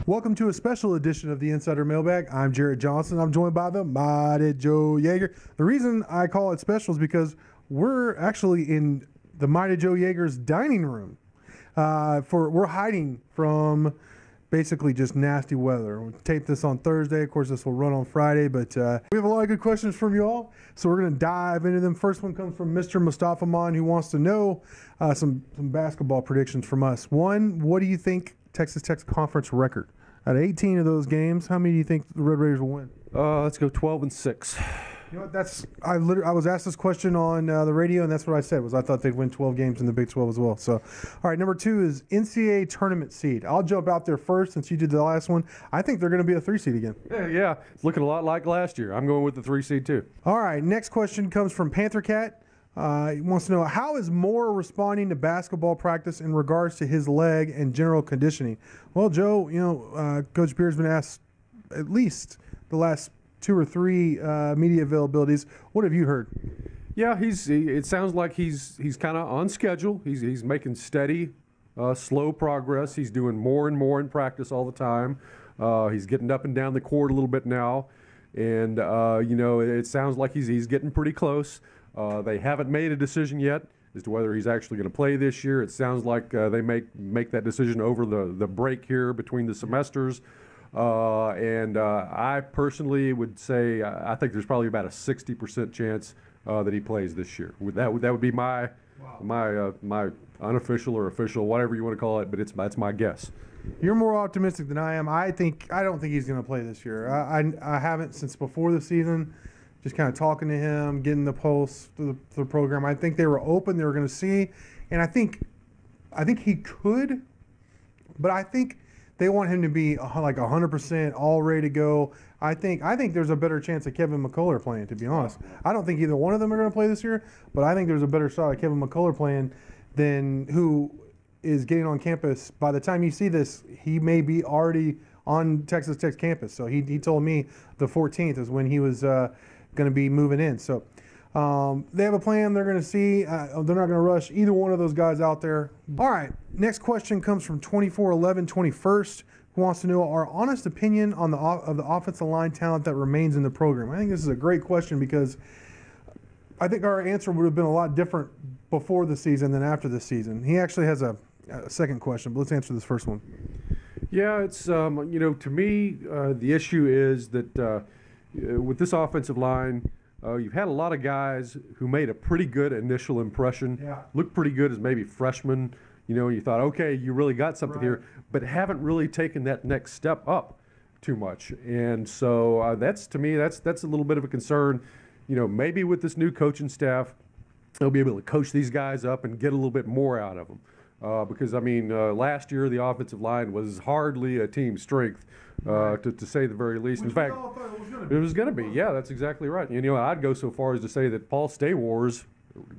Welcome to a special edition of the Insider Mailbag. I'm Jared Johnson. I'm joined by the mighty Joe Yeager. The reason I call it special is because we're actually in the mighty Joe Yeager's dining room. We're hiding from basically just nasty weather. We'll tape this on Thursday. Of course, this will run on Friday, but we have a lot of good questions from you all, so we're going to dive into them. First one comes from Mr. Mustafa Mon, who wants to know some basketball predictions from us. One, what do you think Texas Tech's conference record? Out of 18 of those games, how many do you think the Red Raiders will win? Let's go 12-6. You know what? I was asked this question on the radio, and that's what I said. I thought they'd win 12 games in the Big 12 as well. So, all right, number two is NCAA tournament seed. I'll jump out there first since you did the last one. I think they're going to be a 3 seed again. Yeah, it's looking a lot like last year. I'm going with the 3 seed too. All right, next question comes from Panther Cat. He wants to know, how is Moore responding to basketball practice in regards to his leg and general conditioning? Well, Joe, Coach Beard's been asked at least the last 2 or 3 media availabilities. What have you heard? Yeah, it sounds like he's kind of on schedule. He's making steady, slow progress. He's doing more and more in practice all the time. He's getting up and down the court a little bit now, and it sounds like he's getting pretty close. They haven't made a decision yet as to whether he's actually going to play this year. It sounds like they make that decision over the break here between the semesters. I personally would say I think there's probably about a 60% chance that he plays this year. That would be my unofficial or official, whatever you want to call it, but that's my guess. You're more optimistic than I am. I don't think he's going to play this year. I haven't since before the season. Just kind of talking to him, getting the pulse through the program. I think they were open. They were going to see, and I think he could, but I think they want him to be like 100% all ready to go. I think there's a better chance of Kevin McCullough playing, to be honest. I don't think either one of them are going to play this year, but I think there's a better shot of Kevin McCullough playing than who is getting on campus. By the time you see this, he may be already on Texas Tech's campus. So he told me the 14th is when he was going to be moving in. So they have a plan. They're going to see. They're not going to rush either one of those guys out there. All right. Next question comes from 2411 21st, who wants to know our honest opinion on of the offensive line talent that remains in the program. I think this is a great question because I think our answer would have been a lot different before the season than after the season. He actually has a second question, but let's answer this first one. Yeah, it's to me the issue is that with this offensive line, you've had a lot of guys who made a pretty good initial impression, looked pretty good as maybe freshmen. You thought, okay, you really got something here, but haven't really taken that next step up too much. And so that's a little bit of a concern. Maybe with this new coaching staff, they'll be able to coach these guys up and get a little bit more out of them. Because, last year the offensive line was hardly a team strength, to say the very least. In fact, it was going to be. Yeah, that's exactly right. I'd go so far as to say that Paul Staywars,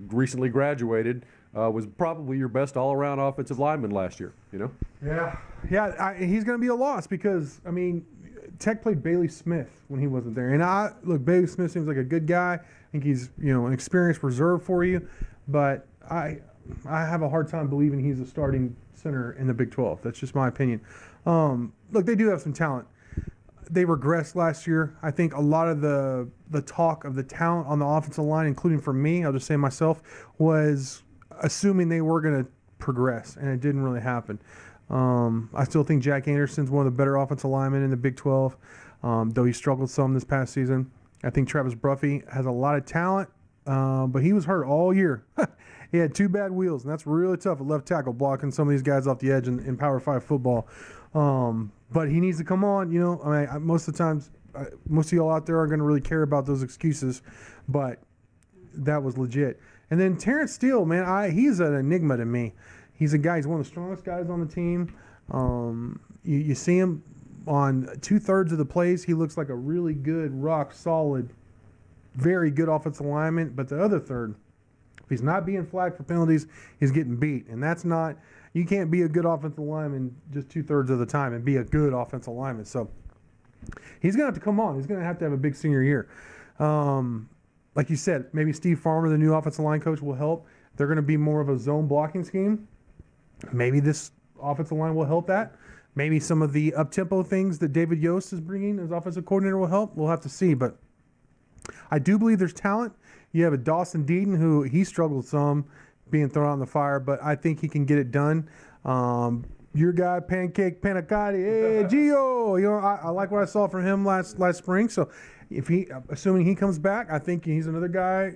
recently graduated, was probably your best all-around offensive lineman last year. Yeah, he's going to be a loss because Tech played Bailey Smith when he wasn't there, and Bailey Smith seems like a good guy. I think he's an experienced reserve for you, but I have a hard time believing he's a starting center in the Big 12. That's just my opinion. They do have some talent. They regressed last year. I think a lot of the talk of the talent on the offensive line, including for me, I'll just say myself, was assuming they were going to progress, and it didn't really happen. I still think Jack Anderson's one of the better offensive linemen in the Big 12, though he struggled some this past season. I think Travis Bruffy has a lot of talent, but he was hurt all year. He had 2 bad wheels, and that's really tough at left tackle, blocking some of these guys off the edge in Power 5 football. But he needs to come on. Most of the times, most of y'all out there aren't going to really care about those excuses, but that was legit. And then Terrence Steele, man, he's an enigma to me. He's a guy. He's one of the strongest guys on the team. You see him on 2/3 of the plays. He looks like a really good, rock solid, very good offensive lineman. But the other third, if he's not being flagged for penalties, he's getting beat. And that's not – you can't be a good offensive lineman just 2/3 of the time and be a good offensive lineman. So he's going to have to come on. He's going to have a big senior year. Like you said, maybe Steve Farmer, the new offensive line coach, will help. They're going to be more of a zone blocking scheme. Maybe this offensive line will help that. maybe some of the up-tempo things that David Yost is bringing as offensive coordinator will help. We'll have to see, but I do believe there's talent. You have a Dawson Deaton who he struggled some being thrown on the fire, but I think he can get it done. Your guy, Pancake Panicotti, hey, Gio. You know, I like what I saw from him last spring. So, assuming he comes back, I think he's another guy.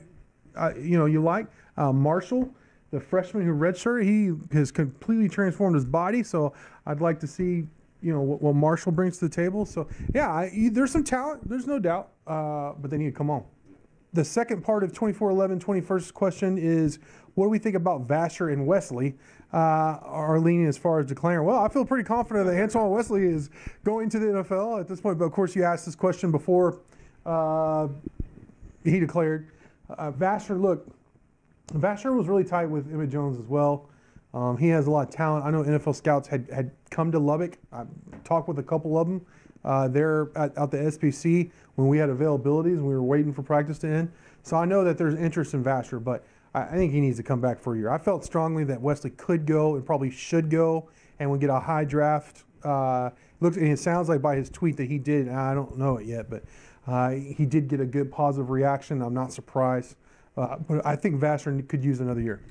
You like Marshall, the freshman who redshirted. He has completely transformed his body. So, I'd like to see what Marshall brings to the table. So, yeah, there's some talent. There's no doubt, but they need to come on. The second part of 24-11, 21st question is, what do we think about Vasher and Wesley are leaning as far as declaring? Well, I feel pretty confident that Antoine Wesley is going to the NFL at this point. But, of course, you asked this question before he declared. Vasher was really tight with Emmett Jones as well. He has a lot of talent. I know NFL scouts had come to Lubbock. I talked with a couple of them there out the SPC when we had availabilities and we were waiting for practice to end. So I know that there's interest in Vasher, but I think he needs to come back for a year. I felt strongly that Wesley could go and probably should go and we get a high draft. It sounds like by his tweet that he did, and I don't know it yet, but he did get a good positive reaction. I'm not surprised. But I think Vasher could use another year.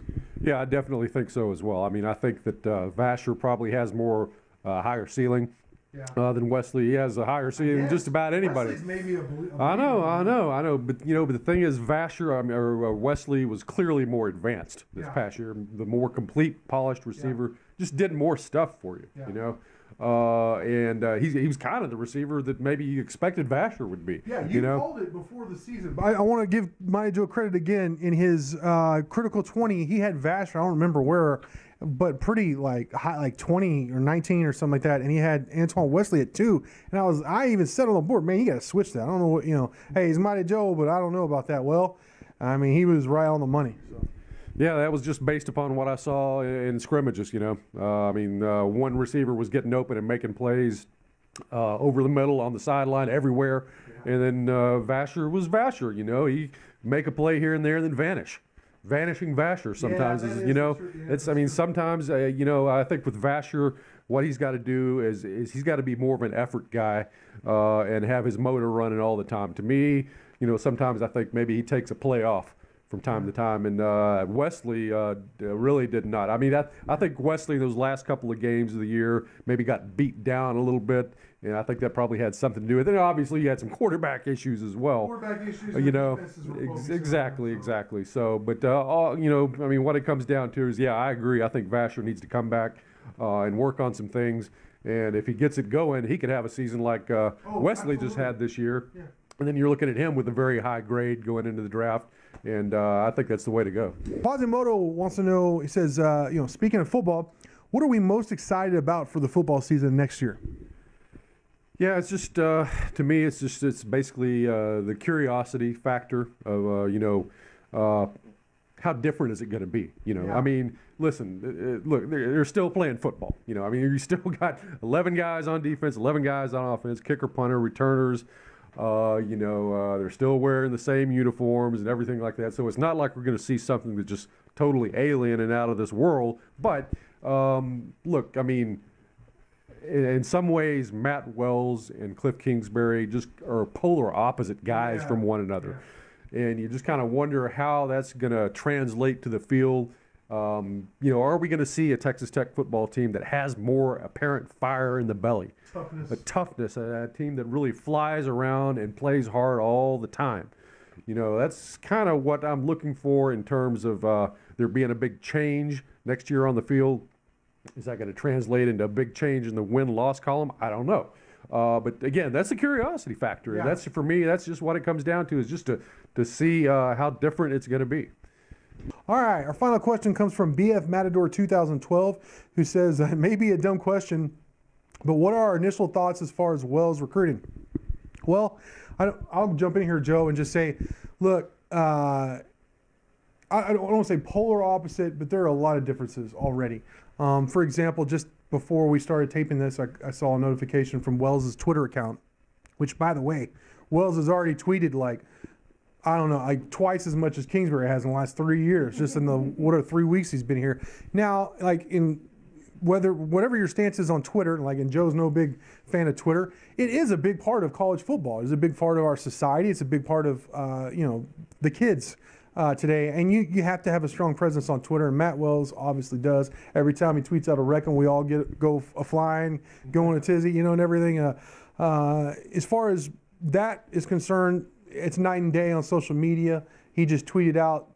Yeah, I definitely think so as well. I mean, I think that Vasher probably has more higher ceiling than Wesley. He has a higher ceiling than just about anybody. Wesley's maybe I know. But but the thing is, Vasher, Wesley was clearly more advanced this past year. The more complete, polished receiver, just did more stuff for you. He was kind of the receiver that maybe you expected Vasher would be. Yeah, you called it before the season. I want to give Mighty Joe credit again. In his critical 20, he had Vasher. I don't remember where, but pretty high, like 20 or 19 or something like that. And he had Antoine Wesley at 2. And I even said on the board, man, you got to switch that. I don't know what Hey, he's Mighty Joe, but I don't know about that. Well, I mean, he was right on the money. So. Yeah, that was just based upon what I saw in scrimmages, one receiver was getting open and making plays over the middle, on the sideline, everywhere. Yeah. And then Vasher was Vasher, He make a play here and there and then vanish. Vanishing Vasher sometimes sometimes, I think with Vasher, what he's got to do is he's got to be more of an effort guy and have his motor running all the time. To me, sometimes I think maybe he takes a play off from time to time, and Wesley really did not. I mean, I think Wesley, those last couple of games of the year, maybe got beat down a little bit, and I think that probably had something to do with it. And obviously, you had some quarterback issues as well. Quarterback issues, exactly. So, but what it comes down to is, I agree. I think Vasher needs to come back and work on some things, and if he gets it going, he could have a season like Wesley just had this year. Yeah. And then you're looking at him with a very high grade going into the draft. And I think that's the way to go. Quasimodo wants to know, he says, speaking of football, what are we most excited about for the football season next year? Yeah, it's just, to me, it's basically the curiosity factor of, how different is it going to be? I mean, listen, look, they're still playing football. You still got 11 guys on defense, 11 guys on offense, kicker, punter, returners. They're still wearing the same uniforms and everything like that. So it's not like we're going to see something that's just totally alien and out of this world. But look, I mean, in some ways, Matt Wells and Cliff Kingsbury just are polar opposite guys from one another. Yeah. And you just kind of wonder how that's going to translate to the field. Are we going to see a Texas Tech football team that has more apparent fire in the belly? Toughness, a team that really flies around and plays hard all the time. That's kind of what I'm looking for in terms of there being a big change next year on the field. Is that going to translate into a big change in the win-loss column? I don't know. But again, that's the curiosity factor. Yeah. That's, for me, that's just what it comes down to, is just to see how different it's going to be. All right, our final question comes from BF Matador 2012, who says, maybe a dumb question, but what are our initial thoughts as far as Wells recruiting? Well, I'll jump in here, Joe, and just say, look, I don't want to say polar opposite, but there are a lot of differences already. For example, just before we started taping this, I saw a notification from Wells' Twitter account, which, by the way, Wells has already tweeted twice as much as Kingsbury has in the last 3 years, just in the 3 weeks he's been here. Now, whatever your stance is on Twitter, like, and Joe's no big fan of Twitter, it is a big part of college football. It's a big part of our society. It's a big part of the kids today. And you have to have a strong presence on Twitter, and Matt Wells obviously does. Every time he tweets out a wreck, and we all go flying, going a tizzy, and everything. As far as that is concerned, it's night and day on social media. He just tweeted out,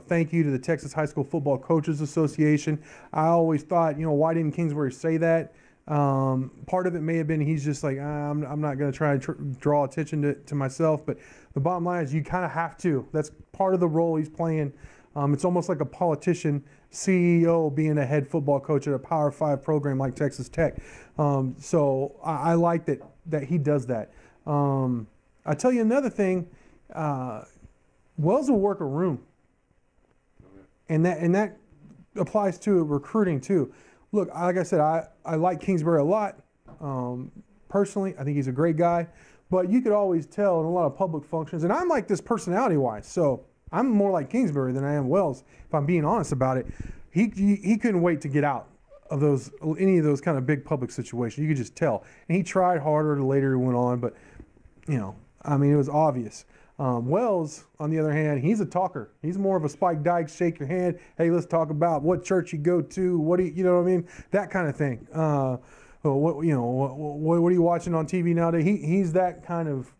thank you to the Texas High School Football Coaches Association. I always thought, why didn't Kingsbury say that? Part of it may have been he's just like, I'm not going to try and draw attention to myself. But the bottom line is you kind of have to. That's part of the role he's playing. It's almost like a politician, CEO, being a head football coach at a Power 5 program like Texas Tech. So I like that he does that. I tell you another thing, Wells will work a room. And that applies to recruiting too. Look, like I said, I like Kingsbury a lot. Personally, I think he's a great guy. But you could always tell in a lot of public functions, and I'm like this personality-wise, so I'm more like Kingsbury than I am Wells, if I'm being honest about it. He couldn't wait to get out of any of those kind of big public situations. You could just tell. And he tried harder the later he went on, but, it was obvious. Wells, on the other hand, he's a talker. He's more of a Spike Dykes, shake your hand. Hey, let's talk about what church you go to. What do you know what I mean? That kind of thing. What are you watching on TV nowadays? He's that kind of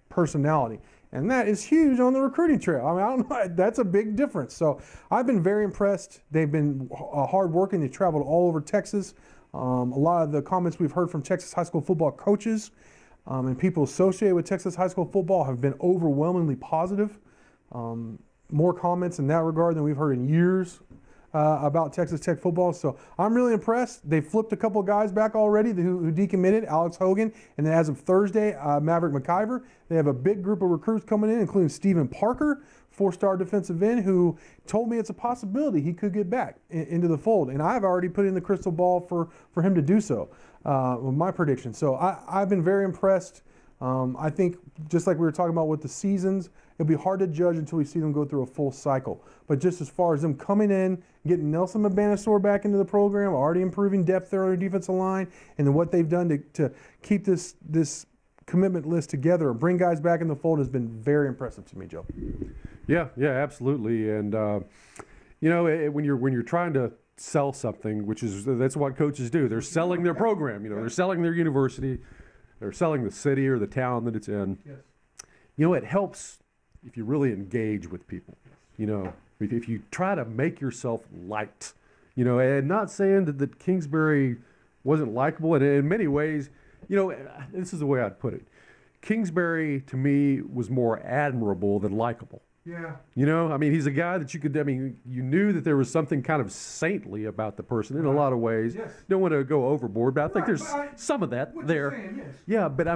personality, and that is huge on the recruiting trail. I don't know. That's a big difference. So I've been very impressed. They've been hardworking. They traveled all over Texas. A lot of the comments we've heard from Texas high school football coaches and people associated with Texas high school football have been overwhelmingly positive. More comments in that regard than we've heard in years about Texas Tech football. So I'm really impressed. They flipped a couple of guys back already who decommitted, Alex Hogan, and then as of Thursday, Maverick McIver. They have a big group of recruits coming in, including Stephen Parker, 4-star defensive end, who told me it's a possibility he could get back into the fold. And I've already put in the crystal ball for him to do so with my prediction. So I've been very impressed. I think just like we were talking about with the seasons, it'll be hard to judge until we see them go through a full cycle. But just as far as them coming in, getting Nelson Mabanasour back into the program, already improving depth there on their defensive line, and then what they've done to keep this commitment list together or bring guys back in the fold has been very impressive to me, Joe. Yeah, absolutely. And when you're trying to sell something, that's what coaches do. They're selling their program. They're selling their university. They're selling the city or the town that it's in. Yes. It helps if you really engage with people. If you try to make yourself liked, and not saying that Kingsbury wasn't likable, and in many ways, this is the way I'd put it. Kingsbury, to me, was more admirable than likable. Yeah. He's a guy that you knew that there was something kind of saintly about the person in a lot of ways. Yes. Don't want to go overboard, but I think there's some of that there. Saying, yes. Yeah, but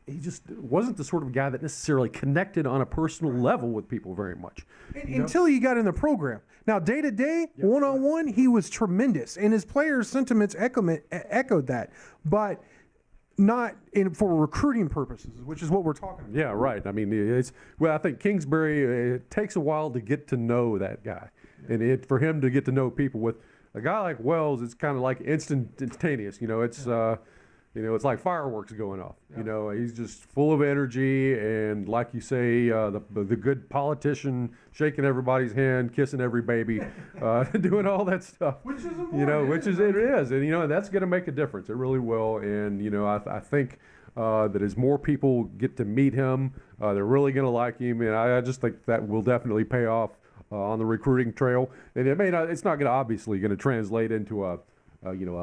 he just wasn't the sort of guy that necessarily connected on a personal level with people very much. Until he got in the program. Now, day to day, one-on-one, he was tremendous, and his players' sentiments echoed that. But not for recruiting purposes, which is what we're talking about. Yeah, right. I think Kingsbury, it takes a while to get to know that guy. And for him to get to know people with a guy like Wells, it's kind of like instantaneous. It's like fireworks going off. He's just full of energy, and like you say, the good politician, shaking everybody's hand, kissing every baby, doing all that stuff. Which is important. It is, and that's going to make a difference. It really will. And I think that as more people get to meet him, they're really going to like him, and I just think that will definitely pay off on the recruiting trail. And it's not going to obviously going to translate into a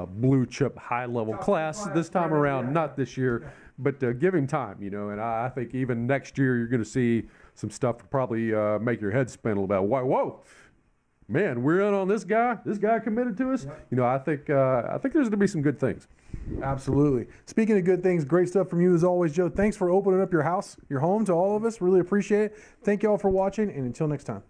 blue chip high level class this time around, not this year, but give him time, and I think even next year you're going to see some stuff to probably make your head spin a little bit. Whoa, man, we're in on this guy. This guy committed to us. I think there's going to be some good things. Absolutely. Speaking of good things, great stuff from you as always, Joe. Thanks for opening up your house, your home to all of us. Really appreciate it. Thank you all for watching, and until next time.